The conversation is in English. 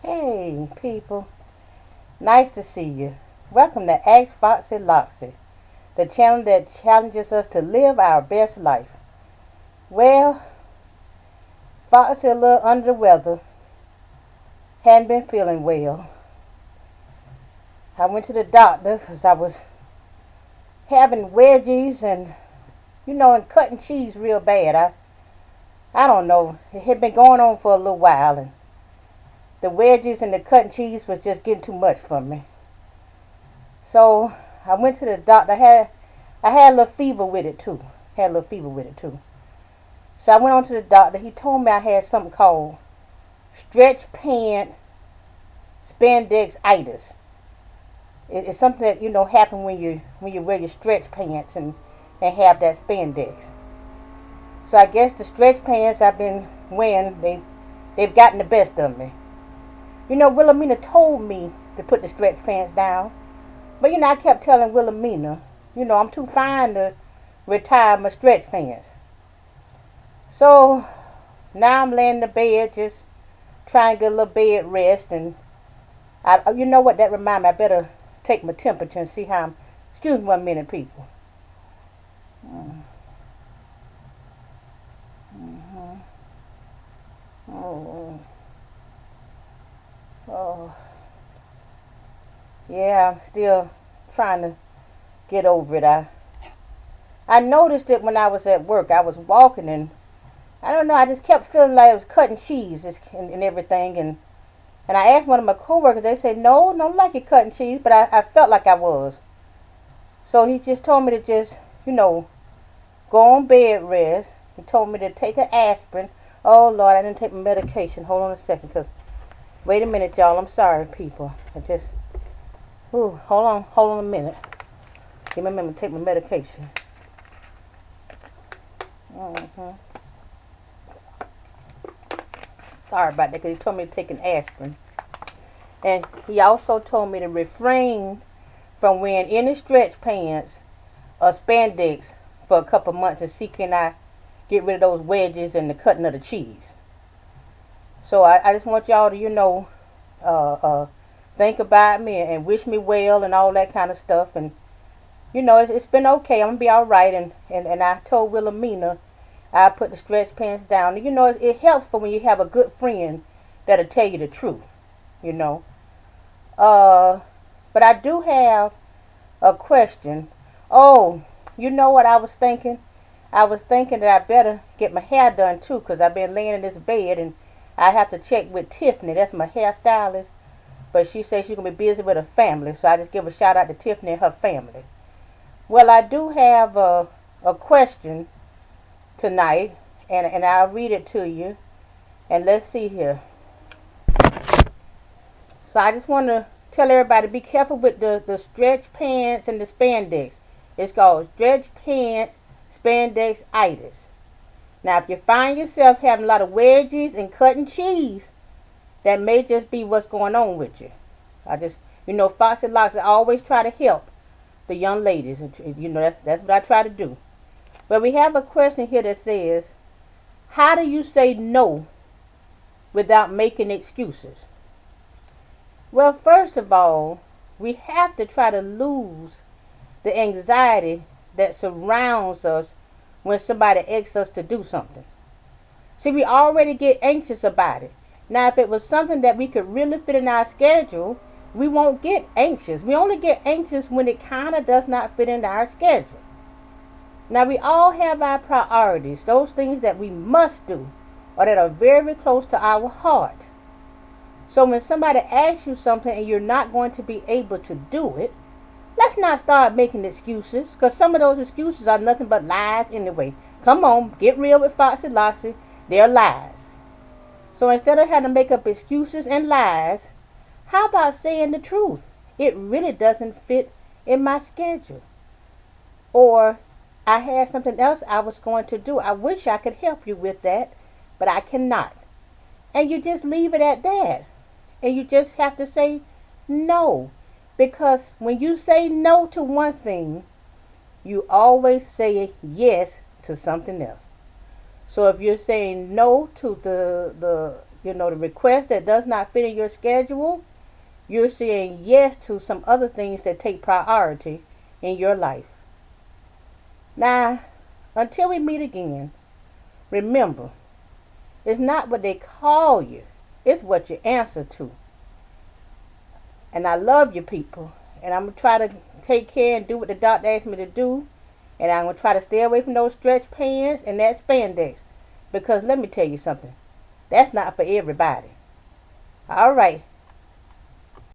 Hey, people. Nice to see you. Welcome to Ask Foxy Loxxy, the channel that challenges us to live our best life. Well, Foxy a little under the weather. Hadn't been feeling well. I went to the doctor because I was having wedgies and cutting cheese real bad. I don't know. It had been going on for a little while, and the wedges and the cutting cheese was just getting too much for me. So I went to the doctor. I had a little fever with it too. So I went on to the doctor. He told me I had something called stretch pant spandex itis. It's something that happen when you wear your stretch pants and have that spandex. So I guess the stretch pants I've been wearing they've gotten the best of me. Wilhelmina told me to put the stretch pants down, but I kept telling Wilhelmina, I'm too fine to retire my stretch pants. So now I'm laying in the bed just trying to get a little bed rest, and you know what, that reminds me, I better take my temperature and see how I'm. Excuse me 1 minute, people. Mm-hmm. Oh, oh, yeah, I'm still trying to get over it. I noticed it when I was at work. I was walking and I don't know. I just kept feeling like I was cutting cheese and everything. And I asked one of my coworkers. They said no, don't like it cutting cheese, but I felt like I was. So he just told me to just go on bed rest. He told me to take an aspirin. Oh Lord, I didn't take my medication. Hold on a second, wait a minute, y'all. I'm sorry, people. Hold on a minute. Give me a minute to take my medication. hmm Sorry about that, because he told me to take an aspirin. And he also told me to refrain from wearing any stretch pants or spandex for a couple months and see can I get rid of those wedges and the cutting of the cheese. So I just want y'all to, think about me and wish me well and all that kind of stuff. And, it's been okay. I'm going to be all right. And I told Wilhelmina I put the stretch pants down. And, it helps for when you have a good friend that'll tell you the truth, you know. But I do have a question. Oh, you know what I was thinking? I was thinking that I better get my hair done too, because I've been laying in this bed and I have to check with Tiffany. That's my hairstylist. But she says she's going to be busy with her family, so I just give a shout out to Tiffany and her family. Well, I do have a question tonight, and I'll read it to you. And let's see here. So I just want to tell everybody, be careful with the stretch pants and the spandex. It's called stretch pants spandex itis. Now, if you find yourself having a lot of wedges and cutting cheese, that may just be what's going on with you. Foxy Loxxy always try to help the young ladies. That's what I try to do. But we have a question here that says, how do you say no without making excuses? Well, first of all, we have to try to lose the anxiety that surrounds us when somebody asks us to do something. See, we already get anxious about it. Now, if it was something that we could really fit in our schedule, we won't get anxious. We only get anxious when it kind of does not fit in our schedule. Now, we all have our priorities, those things that we must do or that are very close to our heart. So when somebody asks you something and you're not going to be able to do it, let's not start making excuses, because some of those excuses are nothing but lies anyway. Come on, get real with Foxy Loxxy. They're lies. So instead of having to make up excuses and lies, how about saying the truth? It really doesn't fit in my schedule. Or I had something else I was going to do. I wish I could help you with that, but I cannot. And you just leave it at that. And you just have to say no. Because when you say no to one thing, you always say yes to something else. So if you're saying no to the the request that does not fit in your schedule, you're saying yes to some other things that take priority in your life. Now, until we meet again, remember, it's not what they call you, it's what you answer to. And I love you people. And I'm going to try to take care and do what the doctor asked me to do. And I'm going to try to stay away from those stretch pants and that spandex. Because let me tell you something. That's not for everybody. All right.